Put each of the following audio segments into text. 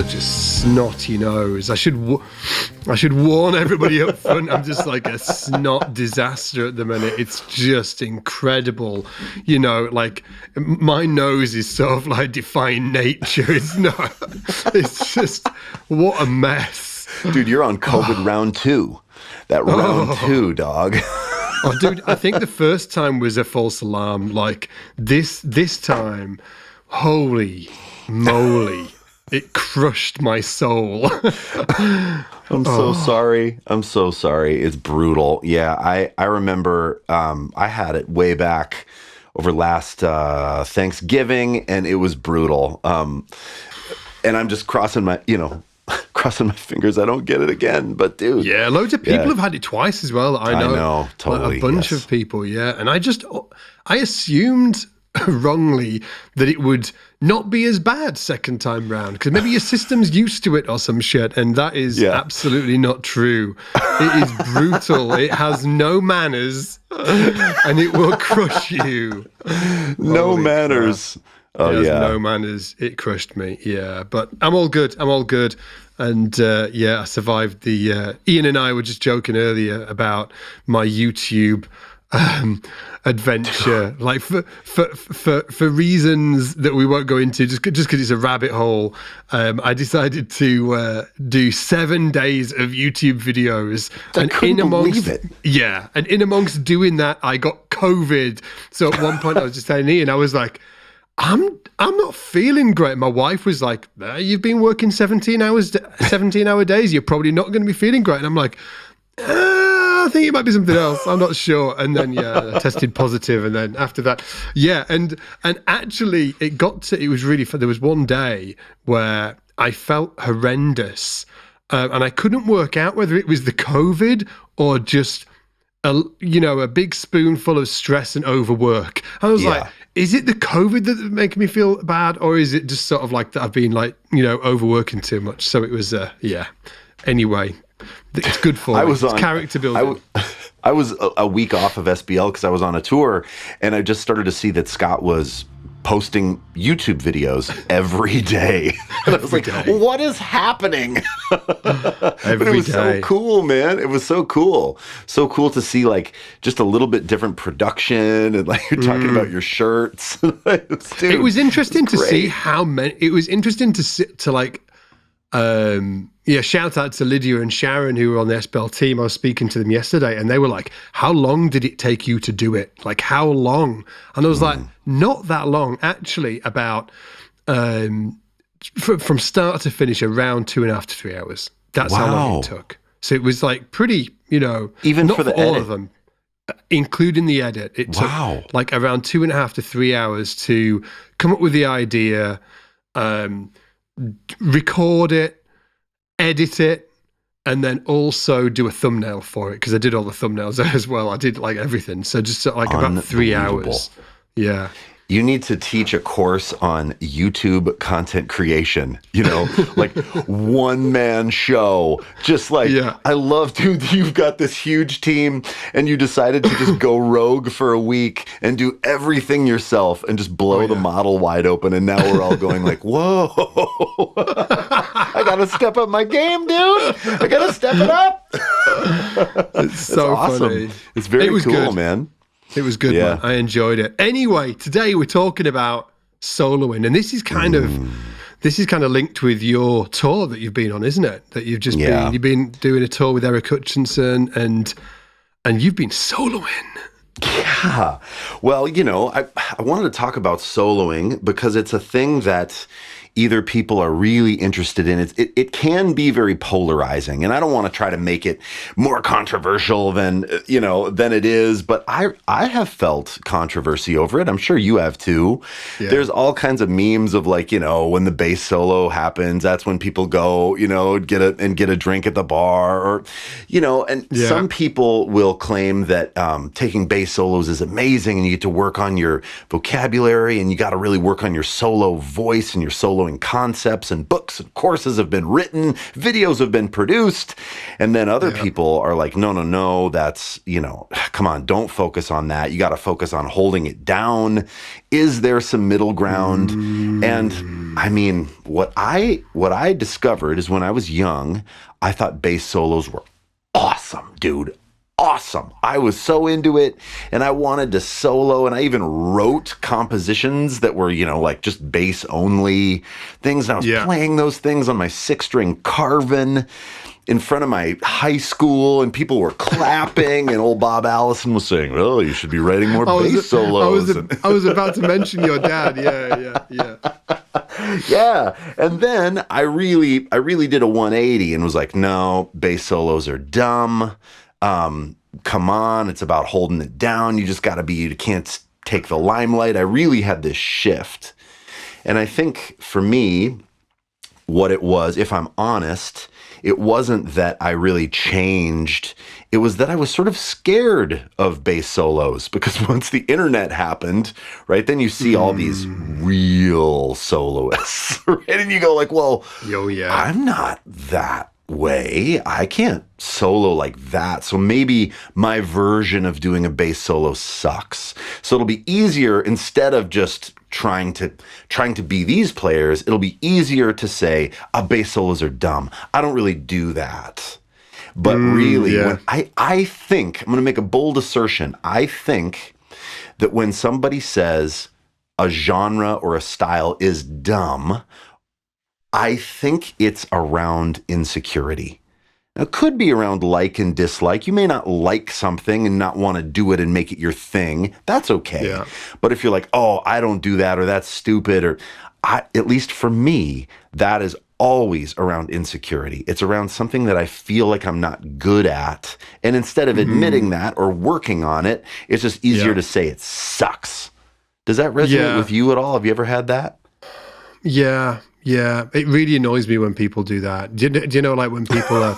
such a snotty nose. I should warn everybody up front. I'm just like a snot disaster at the minute. It's just incredible. You know, like my nose is sort of like defying nature. It's not. It's just what a mess. Dude, you're on COVID round 2. That round 2, dog. Oh, dude, I think the first time was a false alarm. Like this time, holy moly, it crushed my soul. I'm so sorry. I'm so sorry. It's brutal. Yeah, I remember I had it way back over last Thanksgiving, and it was brutal. And I'm just crossing my fingers I don't get it again. But dude, yeah, loads of people have had it twice as well. I know totally. Like a bunch of people, yeah. And I assumed wrongly that it would not be as bad second time round because maybe your system's used to it or some shit, and that is absolutely not true. It is brutal. It has no manners, and it will crush you. No manners. Crap. Oh, yeah. No manners. It crushed me. Yeah, but I'm all good. And I survived the. Ian and I were just joking earlier about my YouTube adventure, like for reasons that we won't go into, just because it's a rabbit hole. I decided to do 7 days of YouTube videos, and couldn't believe it. Yeah, and in amongst doing that, I got COVID. So at one point, I was just telling Ian, I was like, I'm not feeling great. My wife was like, you've been working 17-hour days. You're probably not going to be feeling great. And I'm like, I think it might be something else. I'm not sure. And then, I tested positive. And then after that, and actually it was really fun. There was one day where I felt horrendous and I couldn't work out whether it was the COVID or just a big spoonful of stress and overwork. I was like, is it the COVID that's making me feel bad, or is it just sort of like that I've been like, overworking too much? So it was, Anyway, it's good for me. It's character building. I was a week off of SBL because I was on a tour, and I just started to see that Scott was posting YouTube videos every day. And I was like, what is happening? But it was so cool, man. It was so cool. So cool to see like just a little bit different production, and like you're talking about your shirts. Dude, it was interesting to see how many, it was interesting to like, shout out to Lydia and Sharon who were on the SBL team. I was speaking to them yesterday and they were like, how long did it take you to do it? Like how long? And I was like, not that long, actually, about from start to finish around 2.5 to 3 hours. That's how long it took. So it was like pretty, even not for the all edit. of them, including the edit. It took like around 2.5 to 3 hours to come up with the idea, record it, edit it, and then also do a thumbnail for it, because I did all the thumbnails as well. I did like everything. So just like about 3 hours. Yeah. You need to teach a course on YouTube content creation, like one-man show. Just like, I love, dude, you've got this huge team and you decided to just go rogue for a week and do everything yourself and just blow the model wide open. And now we're all going like, whoa, I got to step up my game, dude. I got to step it up. It's so awesome. Funny. It's very cool, good. Man. It was good, man. I enjoyed it. Anyway, today we're talking about soloing, and this is kind of linked with your tour that you've been on, isn't it? That you've just been doing a tour with Eric Hutchinson, and you've been soloing. Yeah. Well, I wanted to talk about soloing because it's a thing that either people are really interested in. It can be very polarizing, and I don't want to try to make it more controversial than it is, but I have felt controversy over it. I'm sure you have too. Yeah. There's all kinds of memes of like, when the bass solo happens, that's when people go, get a drink at the bar, or some people will claim that taking bass solos is amazing and you get to work on your vocabulary and you got to really work on your solo voice and your solo concepts, and books and courses have been written, videos have been produced, and then other people are like, no, that's, come on, don't focus on that. You got to focus on holding it down. Is there some middle ground? And I mean, what I discovered is when I was young, I thought bass solos were awesome, dude. Awesome. I was so into it and I wanted to solo, and I even wrote compositions that were, like just bass only things. And I was playing those things on my 6-string Carvin in front of my high school, and people were clapping, and old Bob Allison was saying, "Oh, you should be writing more bass solos." I was about to mention your dad. Yeah. Yeah. And then I really did a 180 and was like, no, bass solos are dumb. Come on, it's about holding it down. You can't take the limelight. I really had this shift. And I think for me, what it was, if I'm honest, it wasn't that I really changed. It was that I was sort of scared of bass solos, because once the internet happened, right, then you see all these real soloists, right? And you go like, well, I'm not that way. I can't solo like that. So maybe my version of doing a bass solo sucks. So it'll be easier, instead of just trying to be these players, it'll be easier to say, bass solos are dumb. I don't really do that. But really, when I think, I'm going to make a bold assertion. I think that when somebody says a genre or a style is dumb, I think it's around insecurity. Now, it could be around like and dislike. You may not like something and not want to do it and make it your thing. That's okay. Yeah. But if you're like, oh, I don't do that, or that's stupid, or at least for me, that is always around insecurity. It's around something that I feel like I'm not good at. And instead of admitting that or working on it, it's just easier to say it sucks. Does that resonate with you at all? Have you ever had that? Yeah, it really annoys me when people do that. Do you know, like when people are...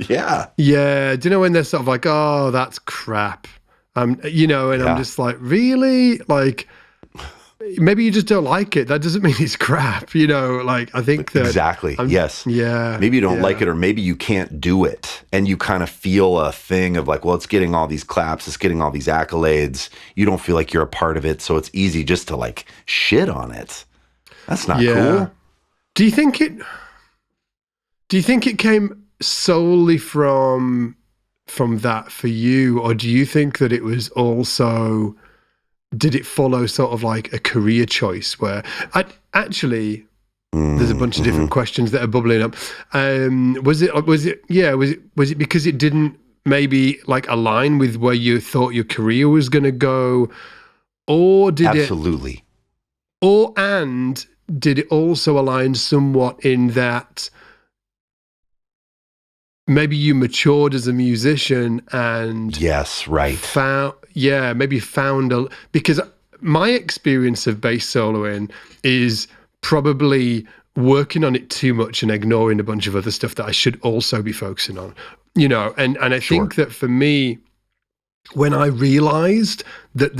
Yeah. Do you know when they're sort of like, oh, that's crap? And I'm just like, really? Like, maybe you just don't like it. That doesn't mean it's crap, like, I think that... Exactly, yes. Yeah. Maybe you don't like it, or maybe you can't do it. And you kind of feel a thing of like, well, it's getting all these claps, it's getting all these accolades. You don't feel like you're a part of it, so it's easy just to like shit on it. That's not cool. Do you think it came solely from that for you, or do you think that it was also, did it follow sort of like a career choice where there's a bunch of different questions that are bubbling up. Was it because it didn't maybe like align with where you thought your career was going to go, or did Absolutely. Did it also align somewhat in that maybe you matured as a musician and because my experience of bass soloing is probably working on it too much and ignoring a bunch of other stuff that I should also be focusing on, and I think that for me, when I realized that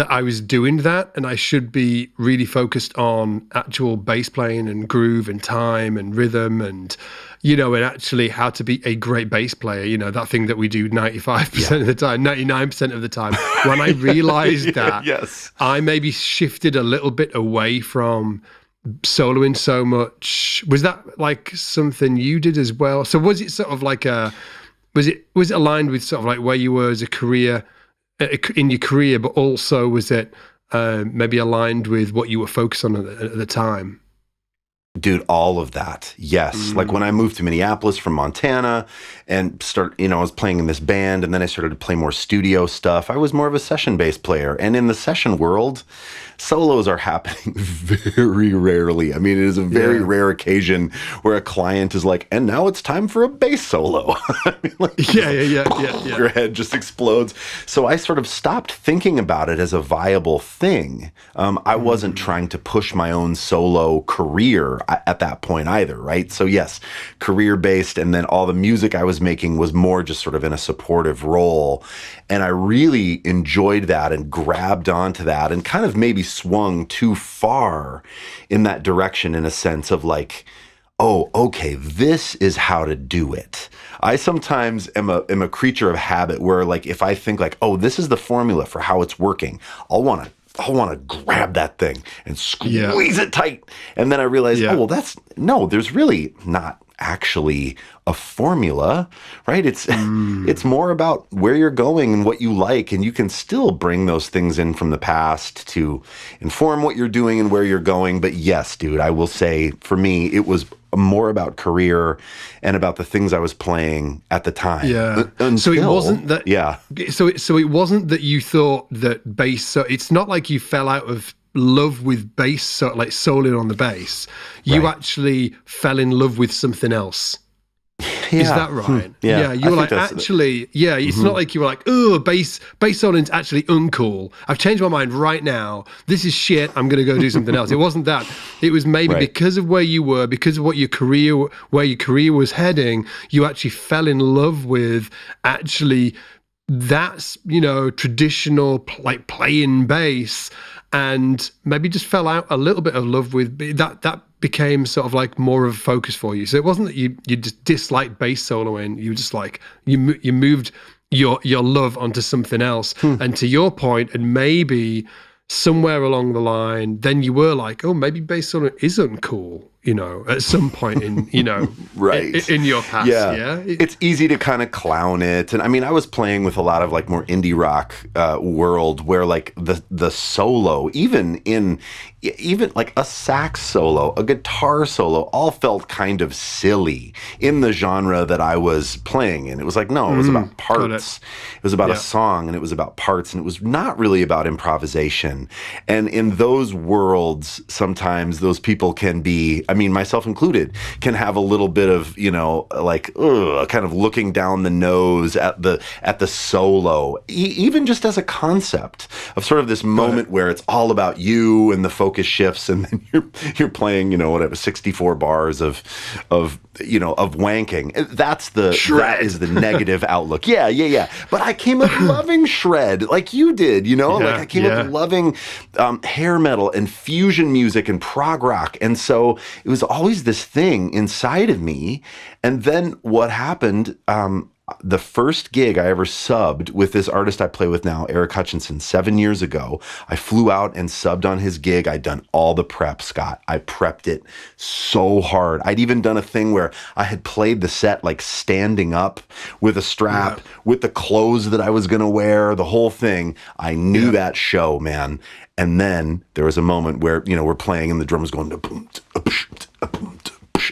I was doing that and I should be really focused on actual bass playing and groove and time and rhythm and, and actually how to be a great bass player, that thing that we do 95% of the time, 99% of the time. When I realized that, I maybe shifted a little bit away from soloing so much. Was that like something you did as well? So was it sort of like was it aligned with sort of like where you were as a career, in your career, but also was it maybe aligned with what you were focused on at the time? Dude, all of that. Yes. Like when I moved to Minneapolis from Montana and I was playing in this band, and then I started to play more studio stuff. I was more of a session bass player. And in the session world, solos are happening very rarely. I mean, it is a very rare occasion where a client is like, and now it's time for a bass solo. I mean, like, your head just explodes. So I sort of stopped thinking about it as a viable thing. I wasn't trying to push my own solo career at that point either, right? So yes, career-based, and then all the music I was making was more just sort of in a supportive role. And I really enjoyed that and grabbed onto that and kind of maybe swung too far in that direction, in a sense of like, oh, okay, this is how to do it. I sometimes am a creature of habit where, like, if I think like, oh, this is the formula for how it's working, I'll want to I want to grab that thing and squeeze it tight. And then I realized, oh, well, there's really not actually a formula, right? It's more about where you're going and what you like, and you can still bring those things in from the past to inform what you're doing and where you're going. But yes, dude, I will say for me, it was more about career and about the things I was playing at the time. Yeah. Until, so it wasn't that. Yeah. So it wasn't that you thought that bass. So it's not like you fell out of love with bass, so like soloing on the bass. You actually fell in love with something else. Yeah. Is that right? Yeah. You were like, actually, it's not like you were like, oh, bass soling's actually uncool. I've changed my mind right now. This is shit. I'm going to go do something else. It wasn't that. It was maybe because of where you were, because of where your career was heading, you actually fell in love with actually that's, traditional like playing bass, and maybe just fell out a little bit of love with that became sort of like more of a focus for you. So it wasn't that you just disliked bass soloing, you just like you moved your love onto something else. And to your point, and maybe somewhere along the line, then you were like, oh, maybe bass soloing isn't cool, at some point in, right. in your past. Yeah. It's easy to kind of clown it. And I mean, I was playing with a lot of like more indie rock world where like the solo, even like a sax solo, a guitar solo, all felt kind of silly in the genre that I was playing in. It was like, no, it was about parts. It was about a song, and it was about parts, and it was not really about improvisation. And in those worlds, sometimes those people can be, I mean, myself included, can have a little bit of, kind of looking down the nose at the solo, even just as a concept of sort of this moment where it's all about you and the focus shifts, and then you're playing, whatever, 64 bars of wanking. That is the negative outlook. Yeah. But I came up loving shred like you did, like I came up loving hair metal and fusion music and prog rock. And so it was always this thing inside of me. And then what happened, the first gig I ever subbed with this artist I play with now, Eric Hutchinson, 7 years ago, I flew out and subbed on his gig. I'd done all the prep, Scott. I prepped it so hard. I'd even done a thing where I had played the set like standing up with a strap, with the clothes that I was going to wear, the whole thing. I knew that show, man. And then there was a moment where, we're playing and the drummer's going,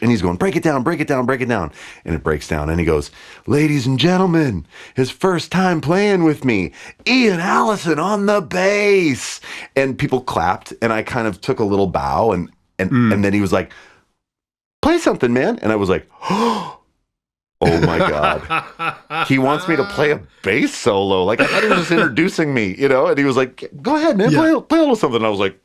and he's going, break it down. And it breaks down. And he goes, ladies and gentlemen, his first time playing with me, Ian Allison on the bass. And people clapped, and I kind of took a little bow, and then he was like, play something, man. And I was like, oh my God. He wants me to play a bass solo. Like, I thought he was just introducing me, and he was like, go ahead, man, play a little something. And I was like,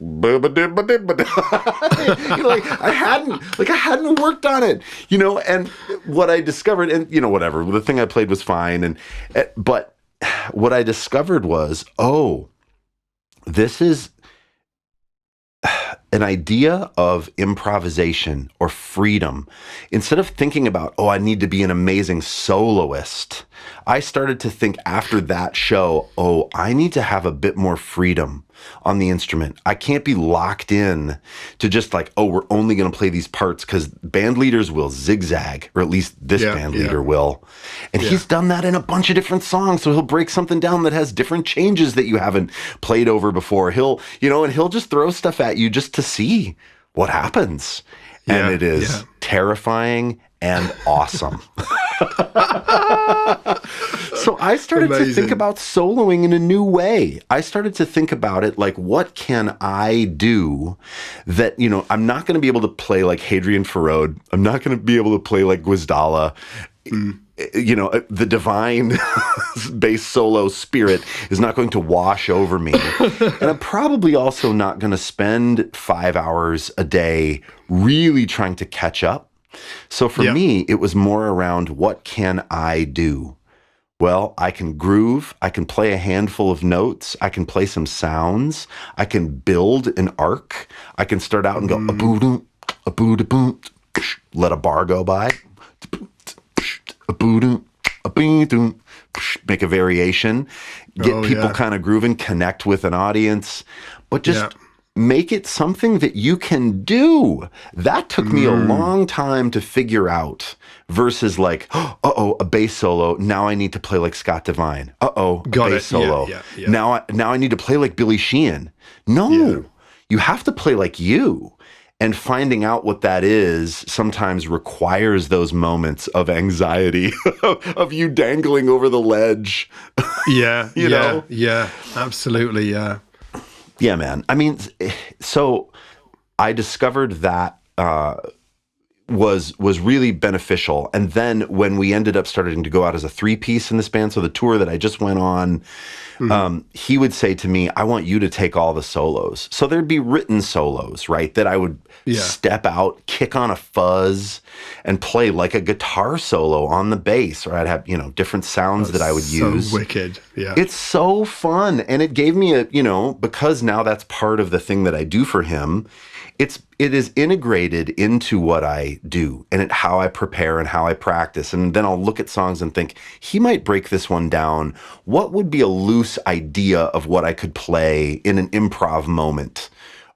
I hadn't worked on it, and what I discovered, and whatever, the thing I played was fine. But what I discovered was, this is an idea of improvisation or freedom. Instead of thinking about, I need to be an amazing soloist, I started to think after that show, I need to have a bit more freedom on the instrument. I can't be locked in to just like, we're only going to play these parts, because band leaders will zigzag, or at least this band leader will. And he's done that in a bunch of different songs. So he'll break something down that has different changes that you haven't played over before. He'll just throw stuff at you just to see what happens. And it is terrifying and awesome. So I started to think about soloing in a new way. I started to think about it like, what can I do that, I'm not going to be able to play like Hadrian Farode. I'm not going to be able to play like Guizdala. The divine bass solo spirit is not going to wash over me. And I'm probably also not going to spend 5 hours a day really trying to catch up. So for me, it was more around, what can I do? Well, I can groove. I can play a handful of notes. I can play some sounds. I can build an arc. I can start out and go, a-boo-doo, a-boo-da-boom, let a bar go by. A-boo-doo, a-bee-doo, make a variation, get people kind of grooving, connect with an audience, but just make it something that you can do. That took me a long time to figure out versus like, a bass solo. Now I need to play like Scott Divine. A bass solo. Now I need to play like Billy Sheehan. No, you have to play like you. And finding out what that is sometimes requires those moments of anxiety, of you dangling over the ledge. Yeah, you know? Yeah, absolutely, yeah. Yeah, man. I mean, so I discovered that was really beneficial. And then when we ended up starting to go out as a 3-piece in this band, so the tour that I just went on, he would say to me, I want you to take all the solos. So there'd be written solos, right? That I would step out, kick on a fuzz, and play like a guitar solo on the bass, or I'd have, different sounds that I would use. So wicked. Yeah. It's so fun. And it gave me because now that's part of the thing that I do for him, it is integrated into what I do and how I prepare and how I practice. And then I'll look at songs and think, he might break this one down. What would be a loose idea of what I could play in an improv moment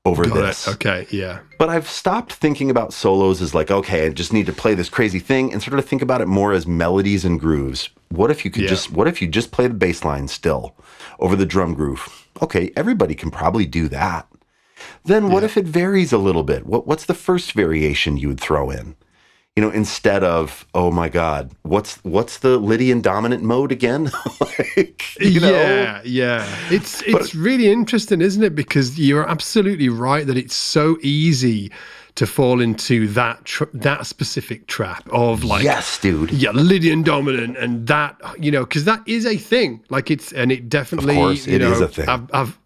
over this? Okay, yeah. But I've stopped thinking about solos as like, okay, I just need to play this crazy thing, and sort of think about it more as melodies and grooves. What if you could what if you just play the bass line still over the drum groove? Okay, everybody can probably do that. Then what if it varies a little bit? What's the first variation you would throw in? Instead of, oh my God, what's the Lydian dominant mode again? Yeah. It's really interesting, isn't it? Because you're absolutely right that it's so easy to fall into that specific trap of like, yes, dude, Lydian dominant, and that, because that is a thing. Like it definitely, of course, it is a thing.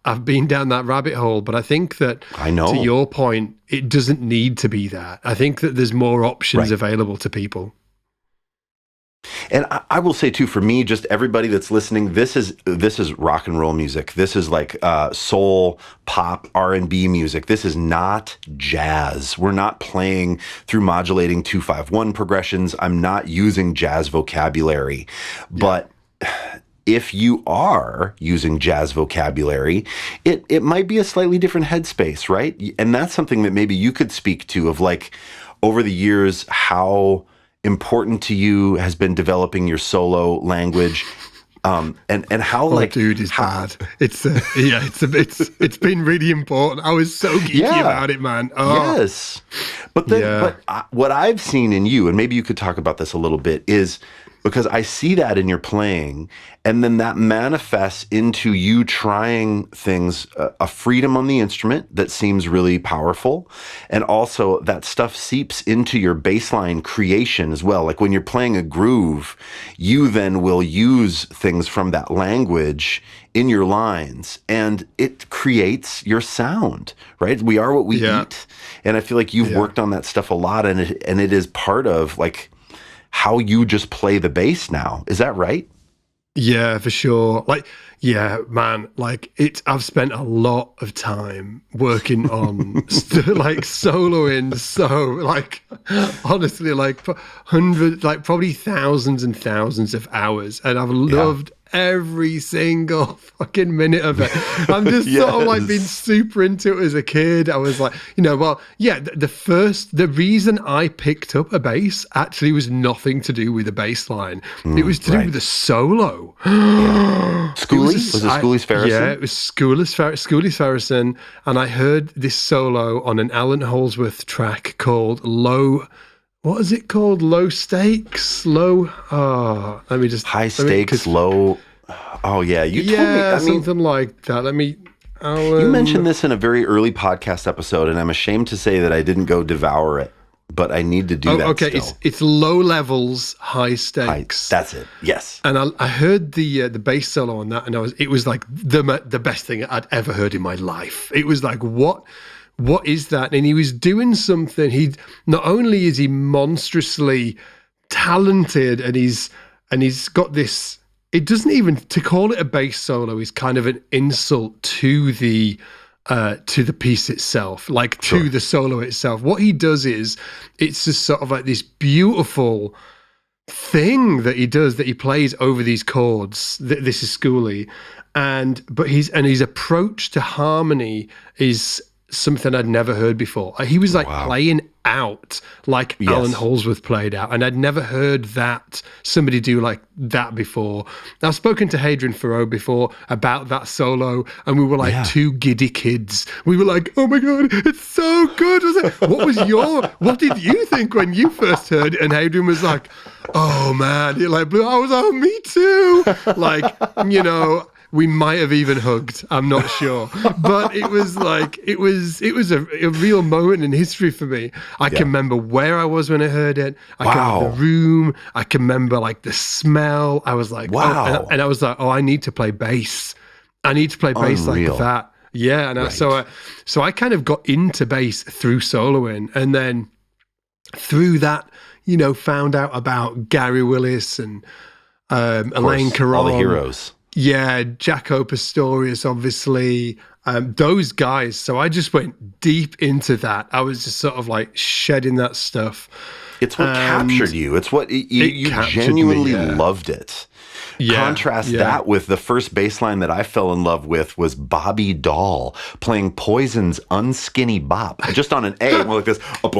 I've been down that rabbit hole, but I think that, to your point, it doesn't need to be that. I think that there's more options available to people. And I will say too, for me, just everybody that's listening, this is rock and roll music. This is like soul, pop, R&B music. This is not jazz. We're not playing through modulating 2-5-1 progressions. I'm not using jazz vocabulary. But if you are using jazz vocabulary, it might be a slightly different headspace, right? And that's something that maybe you could speak to, of like, over the years, how important to you has been developing your solo language, and how dude, is bad. It's been really important. I was so geeky about it, man. Yes, but what I've seen in you, and maybe you could talk about this a little bit, is because I see that in your playing, and then that manifests into you trying things, a freedom on the instrument that seems really powerful, and also that stuff seeps into your bassline creation as well. Like when you're playing a groove, you then will use things from that language in your lines, and it creates your sound, right? We are what we eat, and I feel like you've worked on that stuff a lot, and it is part of like how you just play the bass now. Is that right? Yeah, for sure. Like, yeah, man, like I've spent a lot of time working on like soloing. So like, honestly, like hundreds, like probably thousands and thousands of hours. And I've loved every single fucking minute of it. I'm just sort of like being super into it as a kid. I was like, the reason I picked up a bass actually was nothing to do with the bass line. It was to do with the solo. Schoolie? Was it Schoolie's Farrison? Yeah, it was Schoolie's Farrison. And I heard this solo on an Alan Holdsworth track called what is it called? Low stakes? Let me just... High stakes, low... Oh, yeah. You told me... I mean, something like that. You mentioned this in a very early podcast episode, and I'm ashamed to say that I didn't go devour it, but I need to do that okay. still. It's low levels, high stakes. That's it. Yes. And I heard the bass solo on that, and it was like the best thing I'd ever heard in my life. It was like, what is that? And he was doing something. Not only is he monstrously talented, and he's got this. It doesn't even, to call it a bass solo is kind of an insult to the piece itself, like to the solo itself. What he does is, it's just sort of like this beautiful thing that he does, that he plays over these chords. This is Schooley, but his approach to harmony is something I'd never heard before. He was like playing out like Alan Holdsworth played out, and I'd never heard that somebody do like that before. I've spoken to Hadrian Thoreau before about that solo, and we were like two giddy kids. We were like, "Oh my god, it's so good!" I was like, what did you think when you first heard it? And Hadrian was like, "Oh man," you're like, "I was, oh, me too." Like, you know. We might have even hugged. I'm not sure, but it was like it was a real moment in history for me. I can remember where I was when I heard it. I can remember the room. I can remember like the smell. I was like, wow, and I was like, oh, I need to play bass. I need to play bass like that. Yeah, and so I kind of got into bass through soloing, and then through that, you know, found out about Gary Willis and Elaine Caron, all the heroes. Yeah, Jaco Pastorius, obviously, those guys. So I just went deep into that. I was just sort of like shedding that stuff. It's what captured you. It's what you genuinely loved it. Yeah, contrast that with the first bass line that I fell in love with was Bobby Dahl playing Poison's Unskinny Bop, just on an A, more like this. Yes. And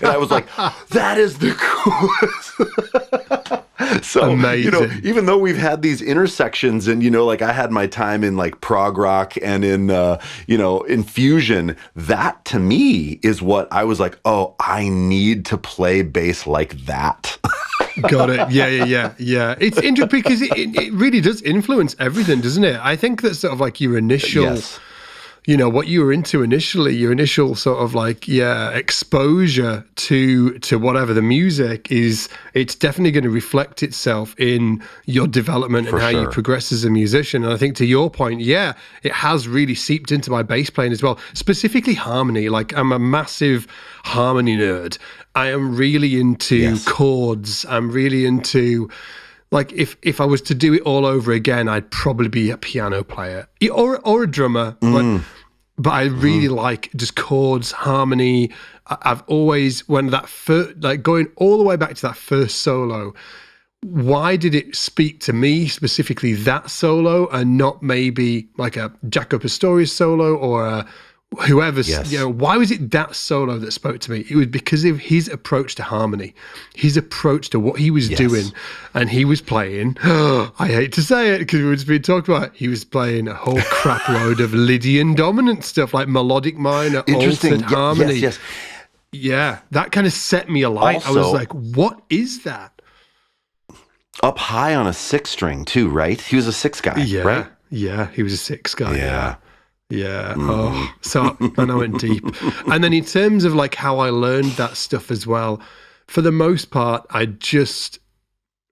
I was like, that is the coolest. So, amazing. You know, even though we've had these intersections, and, you know, like I had my time in like prog rock and in, you know, in fusion, that to me is what I was like, oh, I need to play bass like that. Got it. Yeah. It's interesting because it really does influence everything, doesn't it? I think that sort of like your initial, you know, what you were into initially, your initial sort of like, exposure to whatever the music is, it's definitely going to reflect itself in your development and how you progress as a musician. And I think to your point, it has really seeped into my bass playing as well, specifically harmony. Like I'm a massive harmony nerd. I am really into chords. I'm really into, like, if I was to do it all over again, I'd probably be a piano player or a drummer. But I really like just chords, harmony. I've always, when that first, like going all the way back to that first solo, why did it speak to me specifically, that solo, and not maybe like a Jaco Pastorius solo or a whoever's, you know, why was it that solo that spoke to me? It was because of his approach to harmony, his approach to what he was doing. And he was playing, I hate to say it because we've just been talking about it, he was playing a whole crap load of Lydian dominant stuff, like melodic minor, altered harmony. Yeah, that kind of set me alight. Also, I was like, what is that? Up high on a 6-string too, right? He was a 6 guy, right? Yeah, he was a 6 guy. Yeah. Oh, so and I went deep. And then in terms of like how I learned that stuff as well, for the most part, I just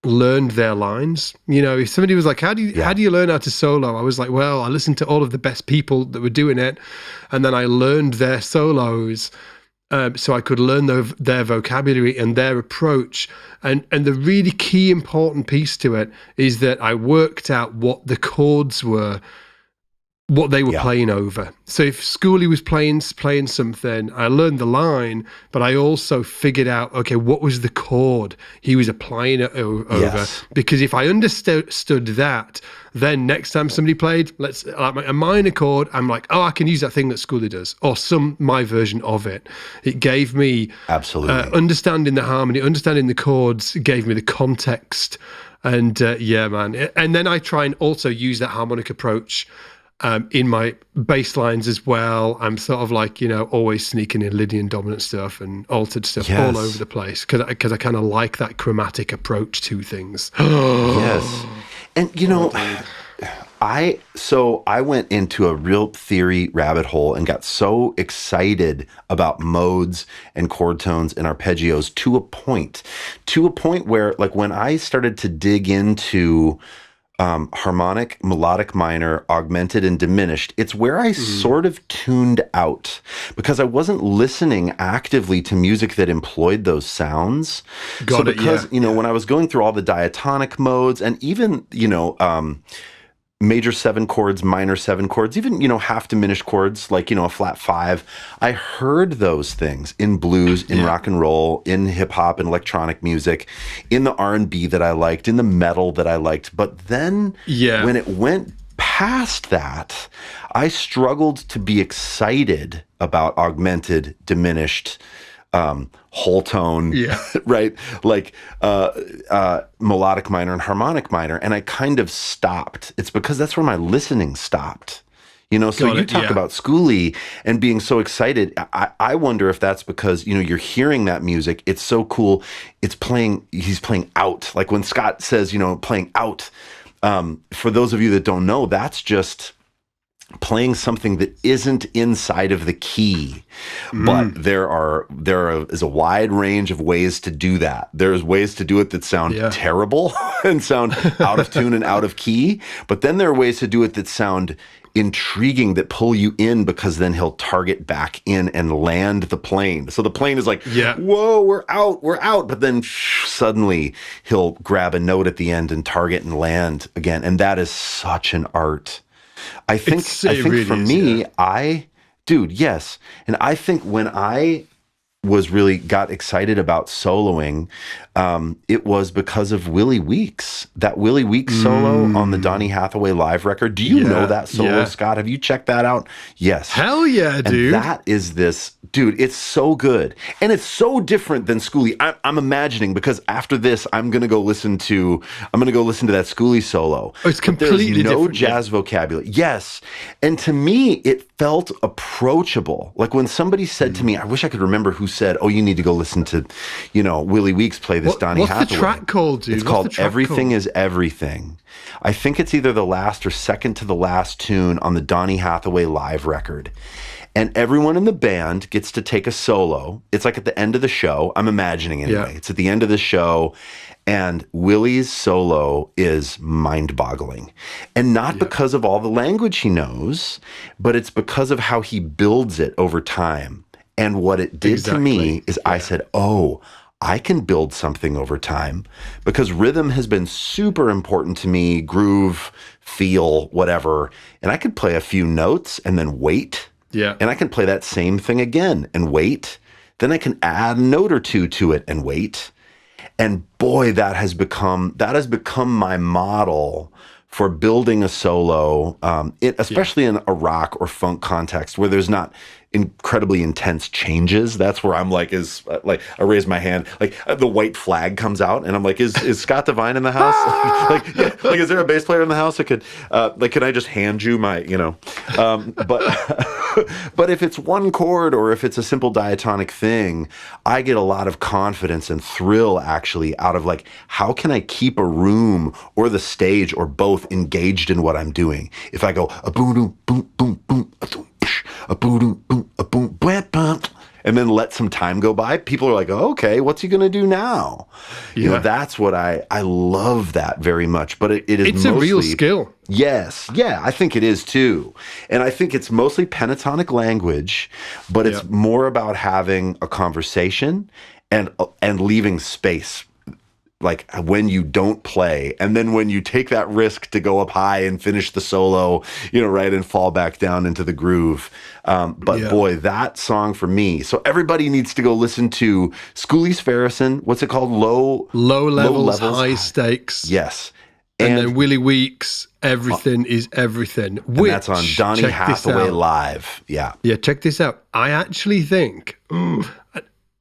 learned their lines. You know, if somebody was like, how do you learn how to solo? I was like, well, I listened to all of the best people that were doing it, and then I learned their solos. So I could learn their vocabulary and their approach. And the really key important piece to it is that I worked out what the chords were, what they were playing over. So if Schooley was playing something, I learned the line, but I also figured out, okay, what was the chord he was applying it over? Because if I understood that, then next time somebody played, like a minor chord, I'm like, oh, I can use that thing that Schooley does, or my version of it. It gave me understanding the harmony, understanding the chords, gave me the context, and man. And then I try and also use that harmonic approach in my bass lines as well. I'm sort of like, you know, always sneaking in Lydian dominant stuff and altered stuff all over the place because I kind of like that chromatic approach to things. And you know, I went into a real theory rabbit hole and got so excited about modes and chord tones and arpeggios to a point where, like, when I started to dig into harmonic, melodic minor, augmented, and diminished, it's where I sort of tuned out because I wasn't listening actively to music that employed those sounds. You know, when I was going through all the diatonic modes and even, you know, major 7 chords, minor 7 chords, even, half diminished chords, like, a flat 5. I heard those things in blues, in rock and roll, in hip hop and electronic music, in the R&B that I liked, in the metal that I liked. But then when it went past that, I struggled to be excited about augmented, diminished, whole tone, right? Like melodic minor and harmonic minor. And I kind of stopped. It's because that's where my listening stopped. So you talk about Schoolie and being so excited. I wonder if that's because, you're hearing that music. It's so cool. He's playing out. Like when Scott says, playing out. For those of you that don't know, that's just playing something that isn't inside of the key. But there is a wide range of ways to do that. There's ways to do it that sound terrible and sound out of tune and out of key. But then there are ways to do it that sound intriguing, that pull you in, because then he'll target back in and land the plane. So the plane is like, whoa, we're out. But then suddenly he'll grab a note at the end and target and land again. And that is such an art. I think really for me, yes. And I think when I got excited about soloing, it was because of Willie Weeks. That Willie Weeks solo on the Donny Hathaway live record. Do you know that solo, Scott? Have you checked that out? Yes. Hell yeah, dude. And that is dude, it's so good. And it's so different than Schoolie. I'm imagining, because after this, I'm going to go listen to that Schoolie solo. Oh, it's completely different. There's no jazz vocabulary. Yes. And to me, it felt approachable. Like when somebody said to me, I wish I could remember who said, "Oh, you need to go listen to, Willie Weeks play this Donny Hathaway." What's the track called, dude? It's called Everything Is Everything. I think it's either the last or second to the last tune on the Donny Hathaway live record. And everyone in the band gets to take a solo. It's like at the end of the show. I'm imagining anyway. It's at the end of the show. And Willie's solo is mind-boggling. And not because of all the language he knows, but it's because of how he builds it over time. And what it did to me is I said, oh, I can build something over time, because rhythm has been super important to me, groove, feel, whatever. And I could play a few notes and then wait. Yeah. And I can play that same thing again and wait. Then I can add a note or two to it and wait. And boy, that has become my model for building a solo, especially in a rock or funk context where there's not incredibly intense changes. That's where I'm like, I raise my hand, like the white flag comes out, and I'm like, is Scott Devine in the house? like, is there a bass player in the house that could, can I just hand you my, but if it's one chord or if it's a simple diatonic thing, I get a lot of confidence and thrill actually out of like, how can I keep a room or the stage or both engaged in what I'm doing? If I go a boom, boom, boom, boom, a boom, boom, a boom, bam, and then let some time go by, people are like, oh, okay, what's he going to do now? That's what I love that very much. But it's mostly, a real skill. Yes. Yeah, I think it is too. And I think it's mostly pentatonic language, but it's more about having a conversation and leaving space. Like when you don't play, and then when you take that risk to go up high and finish the solo, right, and fall back down into the groove. Boy, that song for me. So everybody needs to go listen to Schoolie's Farrison. What's it called? Low levels, high stakes. Yes. And then Willie Weeks, Everything Is Everything. And that's on Donny Hathaway Live. Yeah. Yeah, check this out. I actually think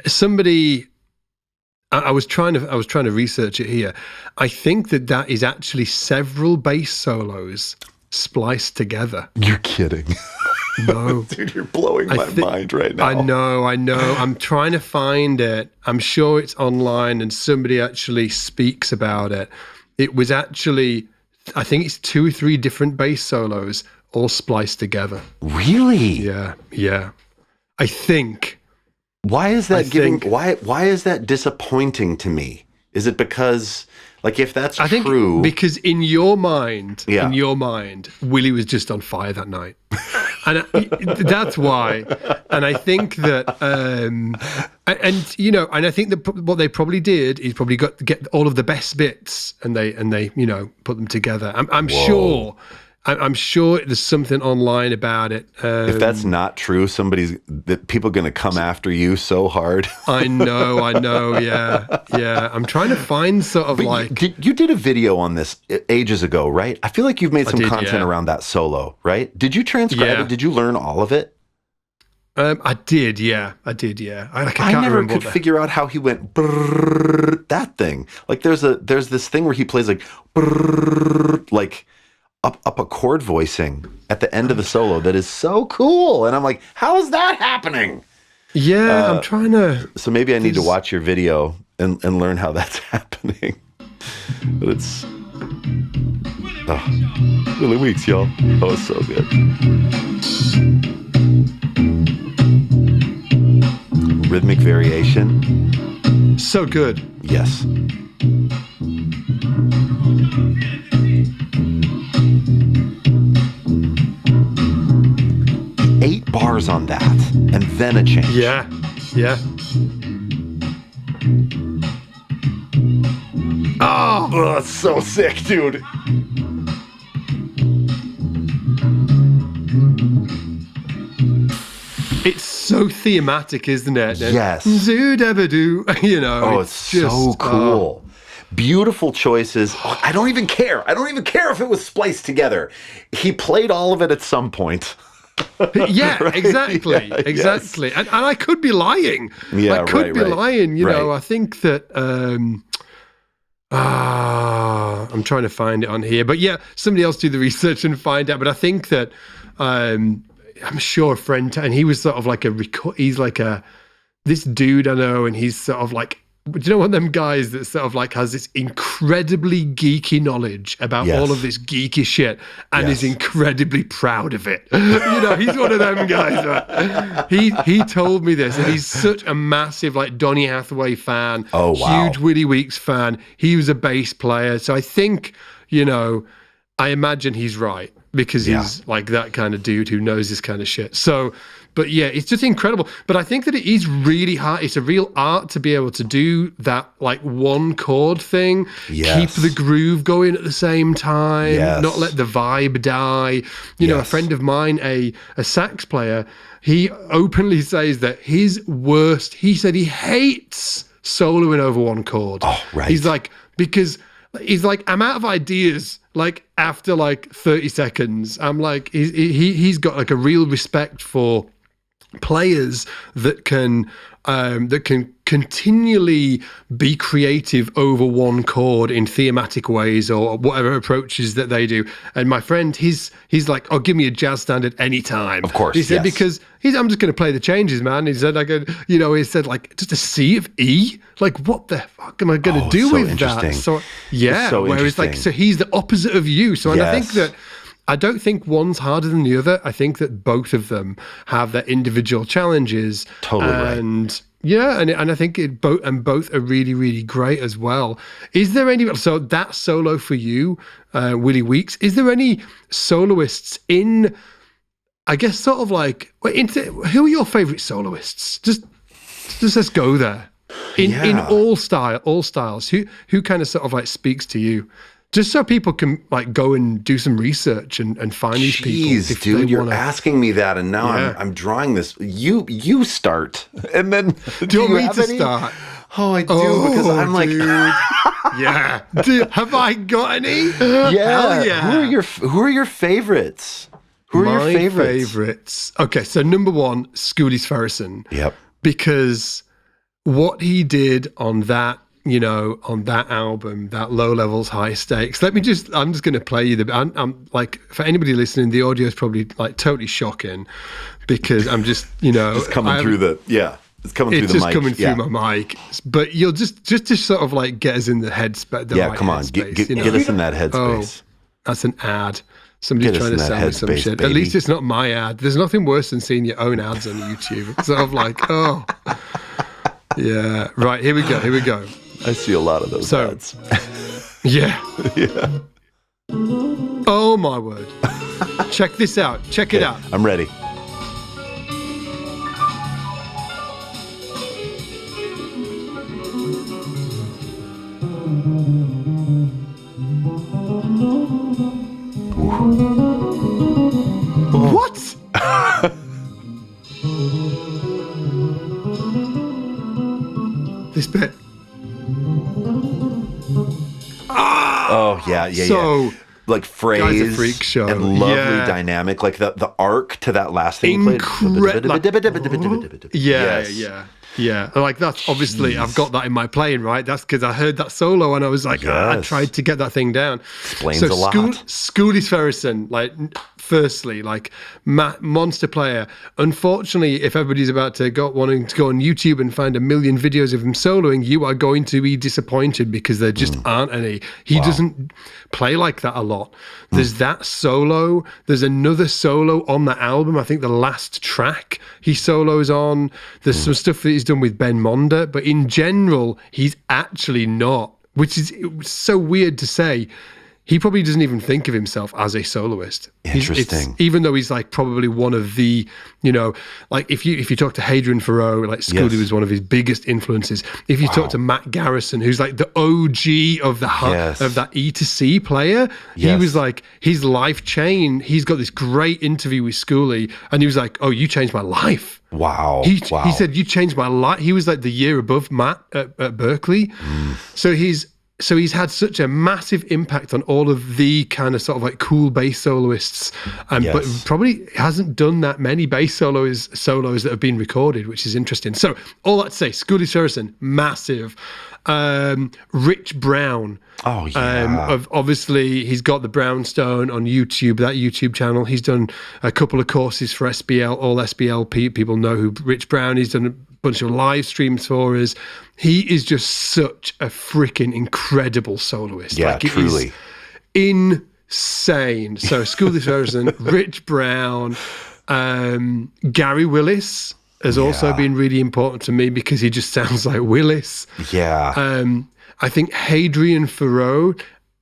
somebody... I was trying to research it here. I think that is actually several bass solos spliced together. You're kidding. No. Dude, you're blowing my mind right now. I know. I'm trying to find it. I'm sure it's online and somebody actually speaks about it. It was actually, I think it's 2 or 3 different bass solos all spliced together. Really? Yeah. I think. Why is that why is that disappointing to me? Is it because, like, if that's true? Because in your mind, Willie was just on fire that night. And that's why. And I think that, and I think that what they probably did is get all of the best bits and they put them together. I'm sure I'm sure there's something online about it. If that's not true, people are going to come after you so hard. I know. Yeah. I'm trying to find sort of you did a video on this ages ago, right? I feel like you've made some content around that solo, right? Did you transcribe it? Did you learn all of it? I did, yeah. I never could figure out how he went brrr, that thing. Like there's this thing where he plays like brrr, like up a chord voicing at the end of the solo that is so cool. And I'm like, how is that happening? Yeah, I'm trying to. So maybe I need to watch your video and learn how that's happening. But it's Willie Weeks, y'all. Oh, it's so good. Rhythmic variation. So good. Yes. 8 bars on that, and then a change. Yeah. Oh, that's so sick, dude. It's so thematic, isn't it? Yes. Do. Oh, it's just so cool. Beautiful choices. Oh, I don't even care if it was spliced together. He played all of it at some point. Yeah, right? exactly. Yeah, exactly. Yes. And I could be lying. Yeah, I could be lying. You know, I think that I'm trying to find it on here. But yeah, somebody else do the research and find out. But I think that I'm sure a friend, and he was sort of like this dude I know, and he's sort of like, do you know one of them guys that sort of like has this incredibly geeky knowledge about all of this geeky shit and is incredibly proud of it? He's one of them guys. Right? He told me this, and he's such a massive like Donny Hathaway fan, huge Willie Weeks fan. He was a bass player, so I think I imagine he's right because he's like that kind of dude who knows this kind of shit. So. But yeah, it's just incredible. But I think that it is really hard. It's a real art to be able to do that, like one chord thing, keep the groove going at the same time, not let the vibe die. A friend of mine, a sax player, he openly says that he said he hates soloing over one chord. Oh, right. He's like, because he's like, I'm out of ideas. Like after like 30 seconds, I'm like, he's got like a real respect for players that can continually be creative over one chord in thematic ways or whatever approaches that they do. And my friend, he's like, oh, give me a jazz standard anytime. Of course, he said, because I'm just going to play the changes, man. He said, he said like just a C of E. Like, what the fuck am I going to do with that? So yeah, so whereas like, so he's the opposite of you. So and I think that. I don't think one's harder than the other. I think that both of them have their individual challenges. Totally right. Yeah, and I think both are really, really great as well. Is there any, so that solo for you, Willie Weeks, is there any soloists in, I guess sort of like, who are your favorite soloists? Just let's go there. In all styles, who kind of sort of like speaks to you? Just so people can like go and do some research and find these people. Jeez, dude, you're asking me that, and now I'm drawing this. You start, and then do you want me to start? Oh, I do because I'm like, yeah. Have I got any? Yeah. Hell yeah. Who are your favorites? My favorites? Okay, so number one, Schoolie's Ferguson. Yep. Because what he did on that. On that album, that Low Levels, High Stakes. I'm just going to play you I'm like, for anybody listening, the audio is probably like totally shocking because I'm just, it's coming through the, it's coming through the mic. It's just coming through my mic. But you'll just to sort of like get us in the headspace. Come on, get us in that headspace. That's an ad. Somebody's trying to sell me some shit. Baby. At least it's not my ad. There's nothing worse than seeing your own ads on YouTube. It's sort of like, yeah. Right, here we go. I see a lot of those ads. Yeah. Oh my word. Check this out. Check it out. I'm ready. What? This bit. Oh, yeah. So, like phrase Guy's a freak show. and lovely dynamic, like the arc to that last thing you played. Yeah. Like that's obviously I've got that in my playing, right? That's because I heard that solo and I was like, I tried to get that thing down. Explains a lot. Schooley Sverrisson, like firstly, like monster player. Unfortunately, if everybody's about to wanting to go on YouTube and find a million videos of him soloing, you are going to be disappointed because there just aren't any. He doesn't play like that a lot. There's that solo. There's another solo on the album. I think the last track he solos on. There's some stuff that he's done with Ben Monder, but in general, he's actually not, which is so weird to say. He probably doesn't even think of himself as a soloist. Interesting. Even though he's like probably one of the, like if you talk to Hadrian Farrow, like Schooley was one of his biggest influences. If you talk to Matt Garrison, who's like the OG of that E to C player, he was like his life changed. He's got this great interview with Schooley, and he was like, "Oh, you changed my life." Wow. He said, "You changed my life." He was like the year above Matt at Berkeley. So he's had such a massive impact on all of the kind of sort of like cool bass soloists, but probably hasn't done that many bass solos that have been recorded, which is interesting. So all that to say, Schooley Sverrisson, massive. Rich Brown. Oh, yeah. Obviously, he's got the Brownstone on YouTube, that YouTube channel. He's done a couple of courses for SBL. All SBL people know who Rich Brown is. He's done a bunch of live streams for us. He is just such a freaking incredible soloist. Yeah, truly. Insane. So, Schooley Sverrisson, Rich Brown, Gary Willis has also been really important to me because he just sounds like Willis. Yeah. I think Hadrian Farrow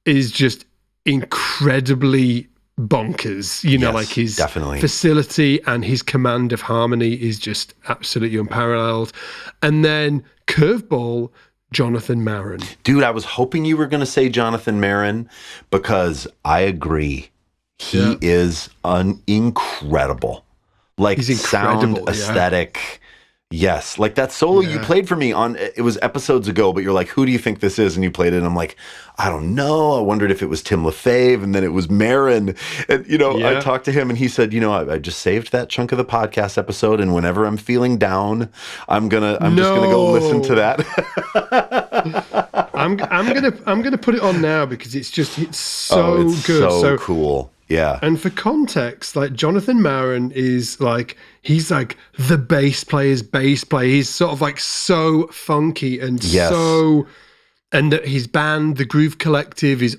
is just incredibly bonkers. Like his facility and his command of harmony is just absolutely unparalleled. And then curveball, Jonathan Marin. Dude, I was hoping you were going to say Jonathan Marin because I agree. He is incredible. Like sound, aesthetic. Yes. Like that solo you played for me it was episodes ago, but you're like, who do you think this is? And you played it and I'm like, I don't know. I wondered if it was Tim LaFave and then it was Marin. And, I talked to him and he said, I just saved that chunk of the podcast episode. And whenever I'm feeling down, I'm just going to go listen to that. I'm going to put it on now because it's so good. So cool. Yeah. And for context, like Jonathan Marin is like, he's like the bass player's bass player. He's sort of like so funky and and that his band, the Groove Collective, it's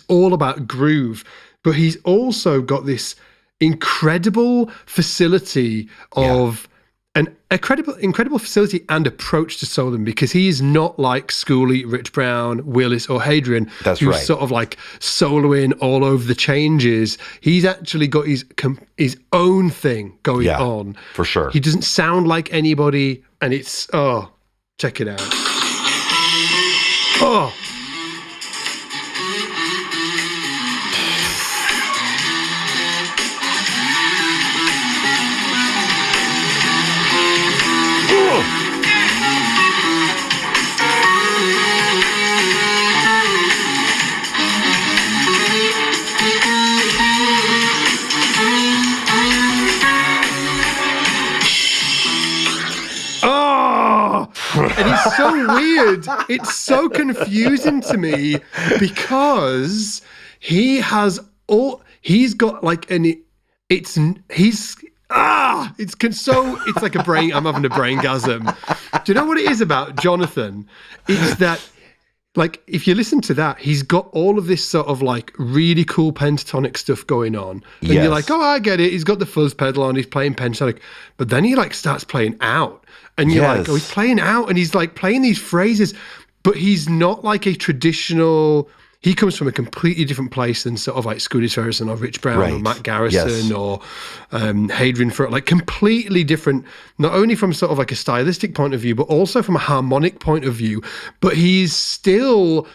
all about groove. But he's also got this incredible facility of an incredible facility and approach to soloing because he is not like Schooley, Rich Brown, Willis, or Hadrian. That's who's right. Sort of like soloing all over the changes. He's actually got his own thing going on. For sure. He doesn't sound like anybody, and it's check it out. Oh. And it's so weird. It's so confusing to me because it's like a brain, I'm having a braingasm. Do you know what it is about Jonathan? It's that, like, if you listen to that, he's got all of this sort of like really cool pentatonic stuff going on. And you're like, oh, I get it. He's got the fuzz pedal on, he's playing pentatonic. But then he like starts playing out. And you're like, oh, he's playing out and he's like playing these phrases, but he's not like a traditional, he comes from a completely different place than sort of like Schooley Sverrisson or Rich Brown or Matt Garrison or Hadrian Farrow, like completely different, not only from sort of like a stylistic point of view, but also from a harmonic point of view. But he's still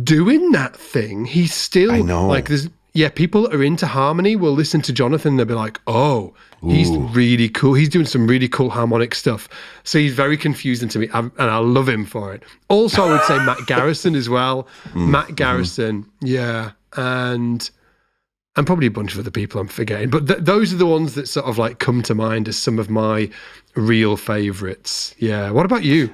doing that thing. He's still like yeah, people that are into harmony will listen to Jonathan. They'll be like, oh, he's really cool. He's doing some really cool harmonic stuff. So he's very confusing to me, and I love him for it. Also, I would say Matt Garrison as well. Matt Garrison, yeah, and probably a bunch of other people I'm forgetting. But those are the ones that sort of like come to mind as some of my real favorites. Yeah. What about you?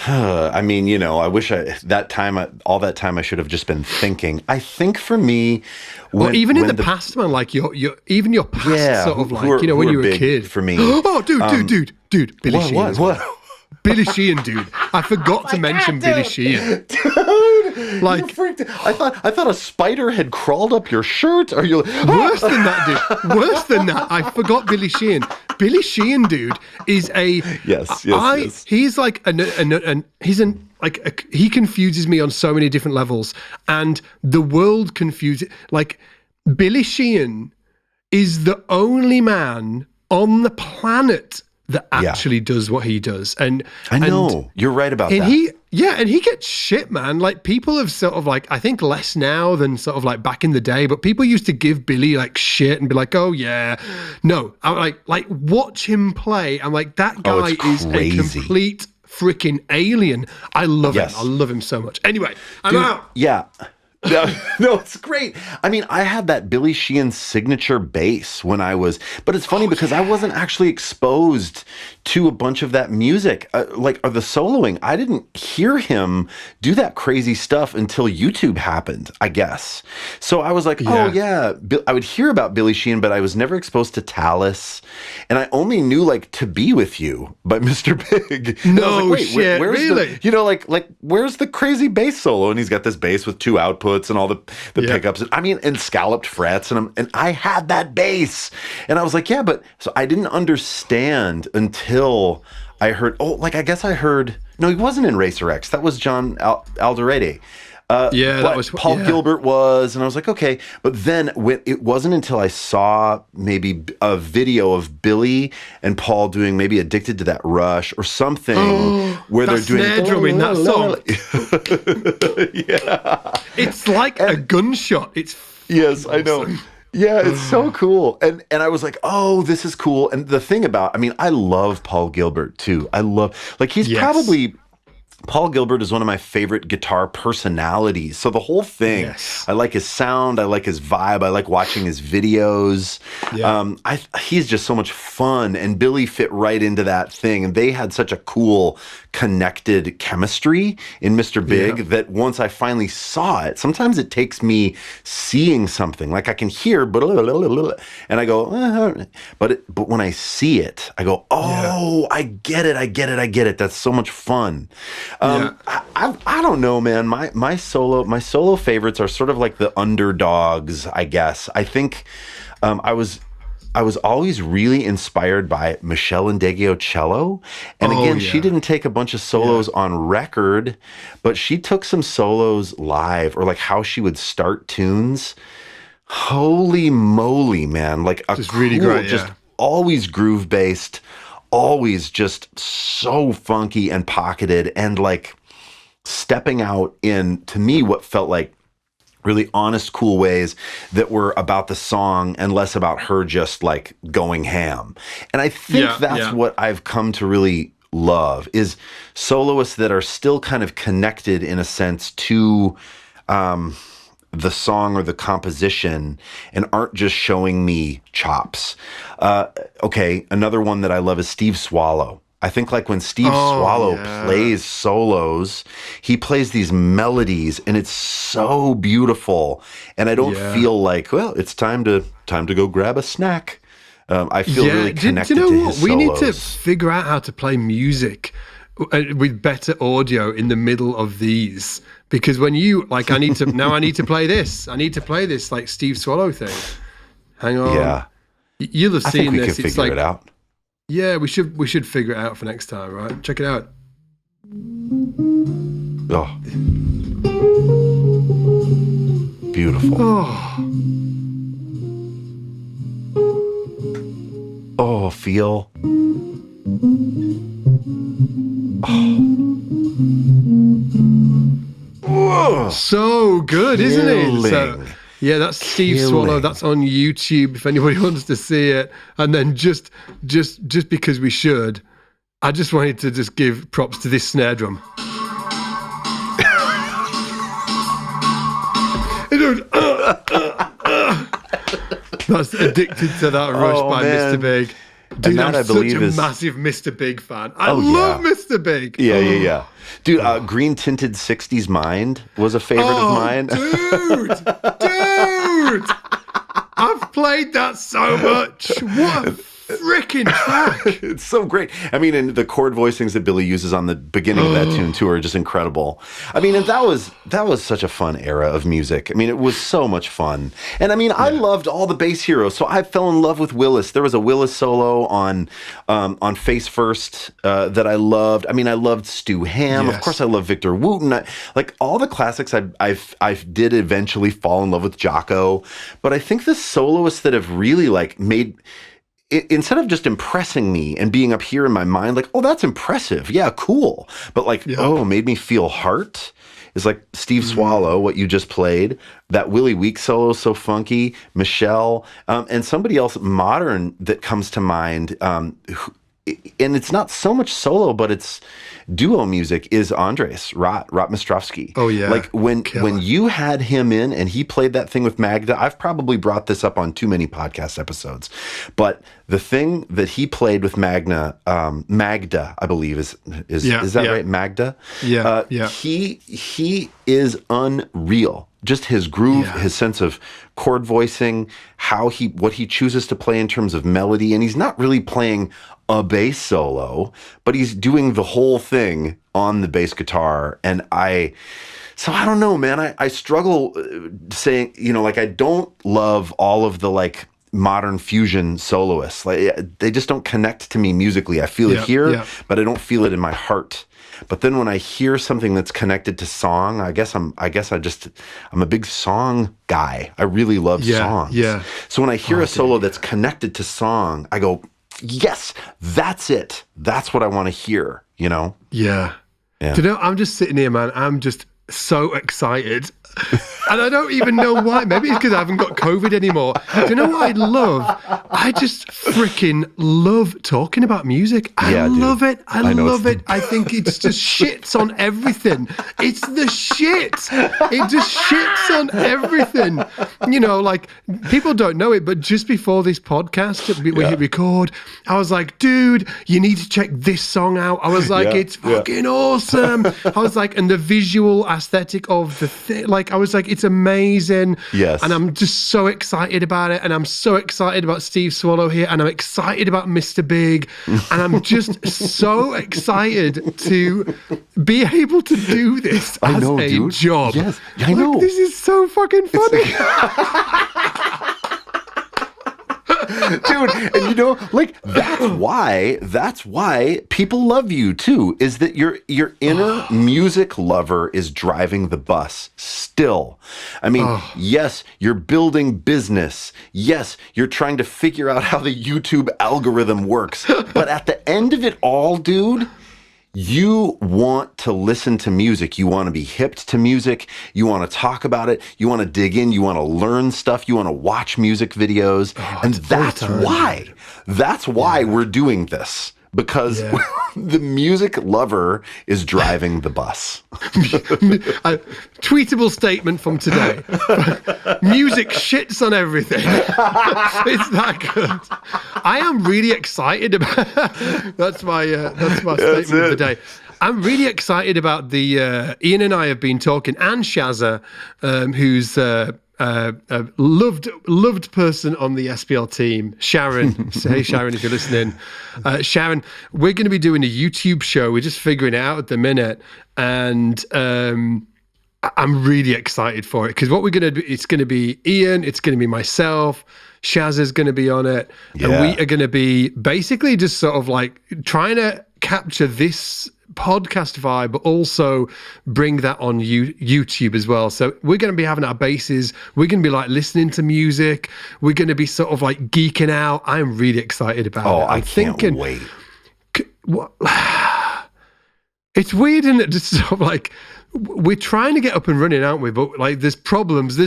I mean, you know, I wish all that time I should have just been thinking. I think for me, even in the past, man, like your past sort of like, when you were a kid. For me. Oh, dude, Billy Sheehan. What? Billy Sheehan, dude. I forgot to mention Billy Sheehan. Dude, like, you freaked. I thought a spider had crawled up your shirt. Are you worse than that, dude? Worse than that. I forgot Billy Sheehan. Billy Sheehan, dude, is a yes. He's like he confuses me on so many different levels, and the world confuses. Like, Billy Sheehan is the only man on the planet that actually does what he does. And I know you're right about that. And he gets shit, man. Like, people have sort of like, I think less now than sort of like back in the day, but people used to give Billy like shit and be like, oh yeah, no, I'm like watch him play. I'm like, that guy is a complete freaking alien. I love him. I love him so much. Anyway, I'm out. Yeah. No, it's great. I mean, I had that Billy Sheehan signature bass when I was, but it's funny because I wasn't actually exposed to a bunch of that music, or the soloing. I didn't hear him do that crazy stuff until YouTube happened, I guess. So I was like, oh yeah, I would hear about Billy Sheehan, but I was never exposed to Talus, and I only knew like "To Be With You" by Mr. Big. No, like, shit, where's really? Where's the crazy bass solo? And he's got this bass with two outputs and all the pickups. I mean, and scalloped frets, and I had that bass, and I was like, yeah, but so I didn't understand until I heard. Oh, like I guess I heard. No, he wasn't in Racer X. That was John Alderete. That was Paul Gilbert was, and I was like, okay. But then it wasn't until I saw maybe a video of Billy and Paul doing maybe "Addicted to That Rush" or something where they're doing snare drum in that song. Yeah, it's like a gunshot. It's yes, I know. Yeah, it's so cool. And I was like, oh, this is cool. And the thing about, I mean, I love Paul Gilbert too. I love, like, he's probably, Paul Gilbert is one of my favorite guitar personalities. So the whole thing, I like his sound, I like his vibe, I like watching his videos. Yeah. He's just so much fun, and Billy fit right into that thing. And they had such a cool, connected chemistry in Mr. Big that once I finally saw it, sometimes it takes me seeing something, like I can hear, and I go, but when I see it, I go, oh, I get it. That's so much fun. I don't know, man. My solo favorites are sort of like the underdogs, I guess. I think I was always really inspired by Michelle Indegio cello. And again, she didn't take a bunch of solos on record, but she took some solos live, or like how she would start tunes. Holy moly, man. Like just really great, just always groove based, always just so funky and pocketed, and like stepping out in, to me, what felt like really honest, cool ways that were about the song and less about her just like going ham. And I think that's what I've come to really love, is soloists that are still kind of connected in a sense to the song or the composition and aren't just showing me chops. Okay, another one that I love is Steve Swallow. I think like when Steve Swallow plays solos, he plays these melodies and it's so beautiful. And I don't feel like, well, it's time to go grab a snack. I feel really connected to his solos. We need to figure out how to play music with better audio in the middle of these. Because when you, like, I need to play this. I need to play this, like, Steve Swallow thing. Hang on. Yeah. You'll have seen this. I think we can figure it out. Yeah, we should figure it out for next time, right? Check it out. Oh. Beautiful. Oh, feel. Oh. So good, isn't it? Yeah, that's Steve Swallow. That's on YouTube if anybody wants to see it. And then just because we should, I just wanted to just give props to this snare drum. That's Addicted to That Rush by Mr. Big. Dude, I'm such a massive Mr. Big fan. I love Mr. Big. Yeah. Dude, Green Tinted 60s Mind was a favorite of mine. Dude! I've played that so much. What a freaking track. It's so great. I mean, and the chord voicings that Billy uses on the beginning of that tune too are just incredible. I mean, and that was such a fun era of music. I mean, it was so much fun. And I mean, I loved all the bass heroes. So I fell in love with Willis. There was a Willis solo on Face First that I loved. I mean, I loved Stu Hamm. Yes. Of course, I love Victor Wooten. Like all the classics, I did eventually fall in love with Jaco. But I think the soloists that have really like made... instead of just impressing me and being up here in my mind, like, oh, that's impressive. Yeah, cool. But like, made me feel heart is like Steve Swallow, what you just played. That Willie Weeks solo is so funky. Michelle, and somebody else modern that comes to mind, and it's not so much solo, but it's duo music, is Andres Rot Mostrovsky. Oh yeah. Like when you had him in and he played that thing with Magda, I've probably brought this up on too many podcast episodes, but the thing that he played with Magda, I believe is that right? Magda? Yeah. He is unreal. Just his groove, his sense of chord voicing, what he chooses to play in terms of melody, and he's not really playing a bass solo, but he's doing the whole thing on the bass guitar. And I don't know, man. I struggle saying, like, I don't love all of the like modern fusion soloists. Like they just don't connect to me musically. I feel it here, but I don't feel it in my heart. But then when I hear something that's connected to song, I'm a big song guy. I really love songs. Yeah. So when I hear a solo that's connected to song, I go, yes, that's it. That's what I want to hear, Yeah. Do you know, I'm just sitting here, man. I'm just so excited. And I don't even know why. Maybe it's because I haven't got COVID anymore. Do you know what I love? I just freaking love talking about music. I love it. I love it. I think it's just shits on everything. It's the shit. It just shits on everything. Like people don't know it, but just before this podcast, we hit record, I was like, dude, you need to check this song out. I was like, it's fucking awesome. I was like, and the visual aesthetic of the thing, like, I was like, it's amazing. Yes. And I'm just so excited about it. And I'm so excited about Steve Swallow here. And I'm excited about Mr. Big. And I'm just so excited to be able to do this as a job. Yes, I know. This is so fucking funny. Dude, and like that's why people love you too, is that your inner music lover is driving the bus still. I mean, yes, you're building business. Yes, you're trying to figure out how the YouTube algorithm works. But at the end of it all, dude, you want to listen to music. You want to be hipped to music. You want to talk about it. You want to dig in. You want to learn stuff. You want to watch music videos. And that's why we're doing this. Because the music lover is driving the bus. A tweetable statement from today. Music shits on everything. It's that good. I am really excited about that's my statement of the day. I'm really excited about the Ian and I have been talking, and Shazza, who's a loved person on the SBL team, Sharon. Hey, Sharon, if you're listening. Sharon, we're going to be doing a YouTube show. We're just figuring it out at the minute. And I'm really excited for it because what we're going to do, it's going to be Ian, it's going to be myself, Shaz is going to be on it. Yeah. And we are going to be basically just sort of like trying to capture this podcast vibe, but also bring that on YouTube as well. So we're going to be having our bases. We're going to be like listening to music. We're going to be sort of like geeking out. I'm really excited about it. I can't wait. It's weird, isn't it? Just sort of like we're trying to get up and running, aren't we? But like, there's problems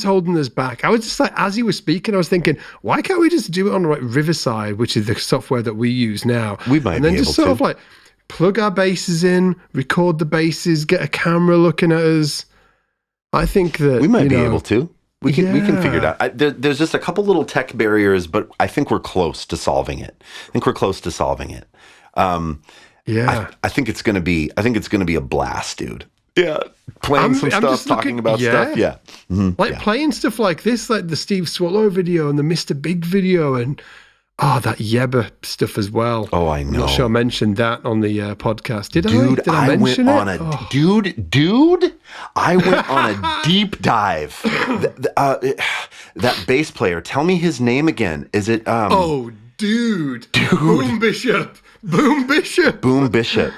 holding us back. I was just like, as he was speaking, I was thinking, why can't we just do it on like Riverside, which is the software that we use now? We might and then be just able sort to of like plug our basses in, record the basses, get a camera looking at us. I think that we might be able to. We can figure it Yeah. out. There's just a couple little tech barriers, but I think we're close to solving it. Yeah. I think it's gonna be a blast, dude. Yeah, playing some I'm stuff, just talking looking- about yeah. stuff. Yeah, Mhm. Like Yeah. playing stuff like this, like the Steve Swallow video and the Mr. Big video, and that Yebba stuff as well. Oh, I I'm know. not sure I mentioned that on the podcast. Did Dude, I I went mention on it? a dude. I went on a deep dive. That bass player. Tell me his name again. Is it? Dude. Boom Bishop. Boom Bishop. Boom Bishop.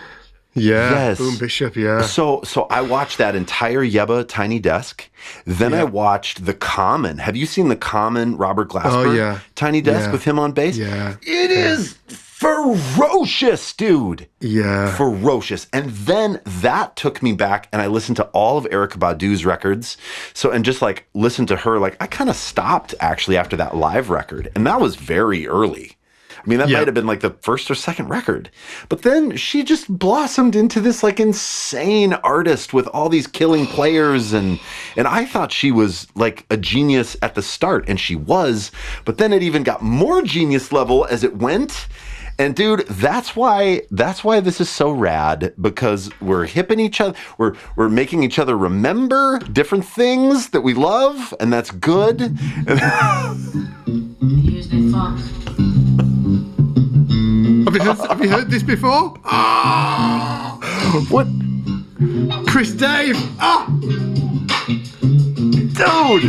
Yeah. Yes. Boom Bishop. Yeah. So I watched that entire Yebba Tiny Desk. Then I watched The Common. Have you seen The Common, Robert Glasper? Oh, yeah. Tiny Desk Yeah. with him on bass? Yeah. It is ferocious, dude. Yeah. Ferocious. And then that took me back, and I listened to all of Erykah Badu's records. And just like listened to her, like I kind of stopped actually after that live record. And that was very early. I mean, that might have been like the first or second record. But then she just blossomed into this like insane artist with all these killing players. And I thought she was like a genius at the start, and she was. But then it even got more genius level as it went. And dude, that's why this is so rad, because we're hipping each other. We're making each other remember different things that we love, and that's good. Here's the fox. Have you heard this before? What? Chris Dave. Dude!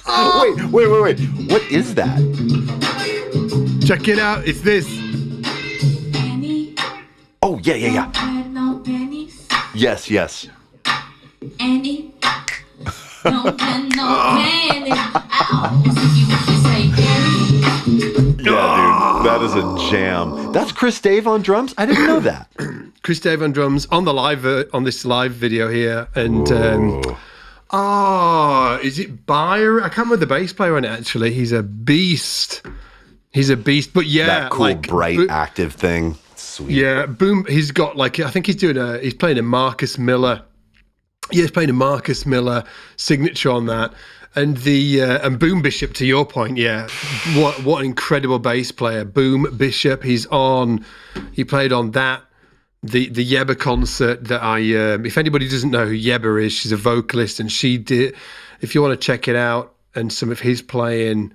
Hold on. Wait. What is that? Check it out. It's this. Penny. Oh, yeah. Had no pennies. Yes. Annie. Don't get no pennies. Ow. You say Penny. Yeah, dude. That is a jam. That's Chris Dave on drums? I didn't know that. Chris Dave on drums on the live on this live video here, and is it Byron? I can't remember the bass player on it. Actually, he's a beast. But yeah, That cool, like, bright, active thing. Sweet. Yeah, Boom. He's got like I think he's playing a Marcus Miller. Yeah, he's playing a Marcus Miller signature on that. And and Boom Bishop, to your point, yeah, what an incredible bass player, Boom Bishop. He played on that, the Yebba concert that if anybody doesn't know who Yebba is, she's a vocalist, and she did. If you want to check it out, and some of his playing,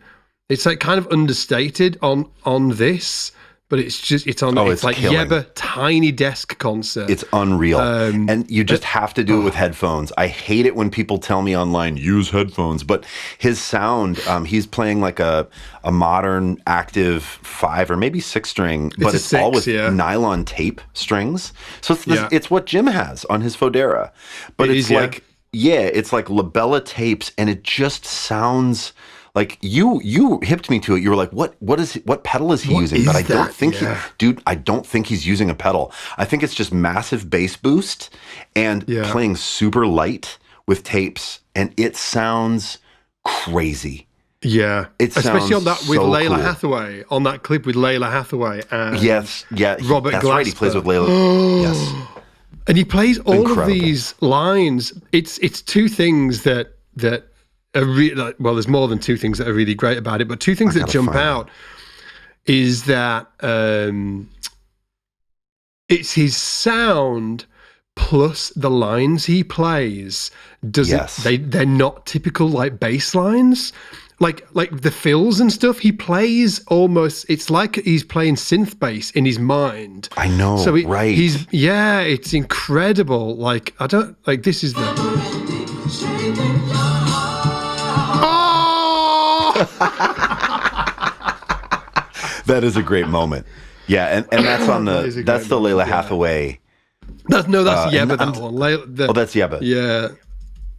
it's like kind of understated on this. But it's like killing. Yebba Tiny Desk concert. It's unreal. And you just have to do it with headphones. I hate it when people tell me online, use headphones. But his sound, he's playing like a modern active 5 or maybe 6 string, but it's all with nylon tape strings. So it's what Jim has on his Fodera. But it's like labella tapes, and it just sounds... Like you hipped me to it. You were like, what pedal is he using? But I don't think I don't think he's using a pedal. I think it's just massive bass boost and playing super light with tapes, and it sounds crazy. Yeah, especially on that with so Layla cool. Hathaway, on that clip with Layla Hathaway. And Robert that's Glasper. Right. He plays with Layla. Yes, and he plays all Incredible. of these lines. It's two things that. Well, there's more than two things that are really great about it, but two things that jump out is that it's his sound plus the lines he plays. They're not typical like bass lines, like the fills and stuff. He plays almost. It's like he's playing synth bass in his mind. I know. So right? It's incredible. Like this is the. That is a great moment. Yeah, and that's on that's the Layla Hathaway. That's Yebba. That one. That's Yebba. Yeah.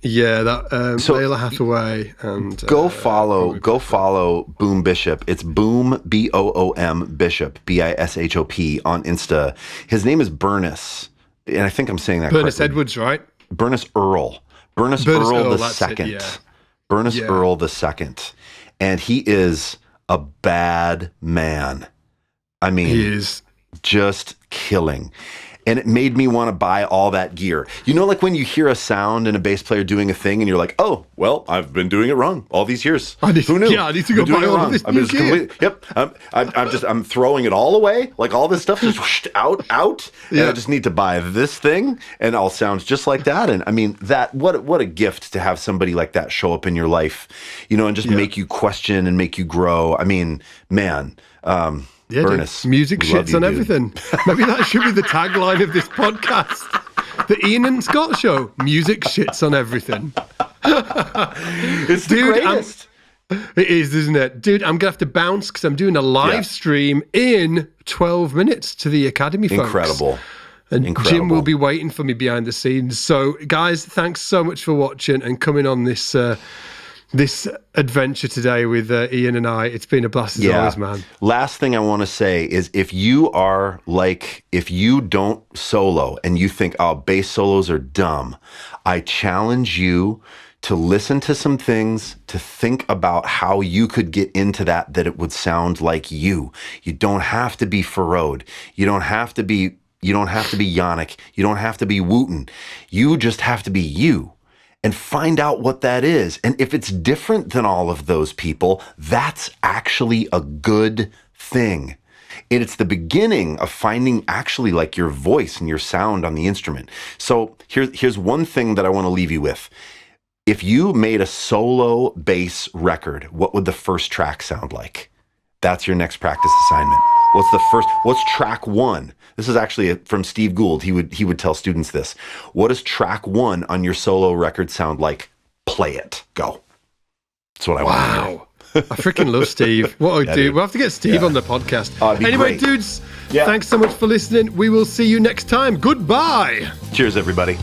Yeah, that Layla Hathaway and go follow Boom Bishop. It's Boom Boom Bishop Bishop on Insta. His name is Bernice, and I think I'm saying that Bernice correctly. Edwards, right? Bernice Earl Earl the second. Bernice Earl the second, and he is a bad man. I mean, He is. just killing. And it made me want to buy all that gear. You know, like when you hear a sound and a bass player doing a thing and you're like, oh, well, I've been doing it wrong all these years. Who knew? Yeah, I need to go buy all of this new gear. Yep. I'm throwing it all away. Like all this stuff just whooshed out. And I just need to buy this thing and I'll sound just like that. And I mean, what a gift to have somebody like that show up in your life, you know, and just make you question and make you grow. I mean, man, Yeah, Bernice, music we love shits you, on dude. everything. Maybe that should be the tagline of this podcast. The Ian and Scott Show. Music shits on everything. It's the Dude, greatest. It is, isn't it? Dude, I'm going to have to bounce because I'm doing a live stream in 12 minutes to the Academy folks. Incredible. And Incredible. Jim will be waiting for me behind the scenes. So, guys, thanks so much for watching and coming on this this adventure today with Ian and I. It's been a blast as always, man. Last thing I want to say is if you don't solo and you think, oh, bass solos are dumb, I challenge you to listen to some things, to think about how you could get into that it would sound like you. You don't have to be Farode. You don't have to be Yannick. You don't have to be Wooten. You just have to be you. And find out what that is. And if it's different than all of those people, that's actually a good thing. And it's the beginning of finding actually like your voice and your sound on the instrument. So here's one thing that I want to leave you with. If you made a solo bass record, what would the first track sound like? That's your next practice assignment. What's track one? This is actually from Steve Gould. He would tell students this. What does track one on your solo record sound like? Play it. Go. That's what I want to hear. Wow. I freaking love Steve. What a dude. dude. We'll have to get Steve on the podcast. Oh, it'd be anyway, great. dudes, thanks so much for listening. We will see you next time. Goodbye. Cheers, everybody.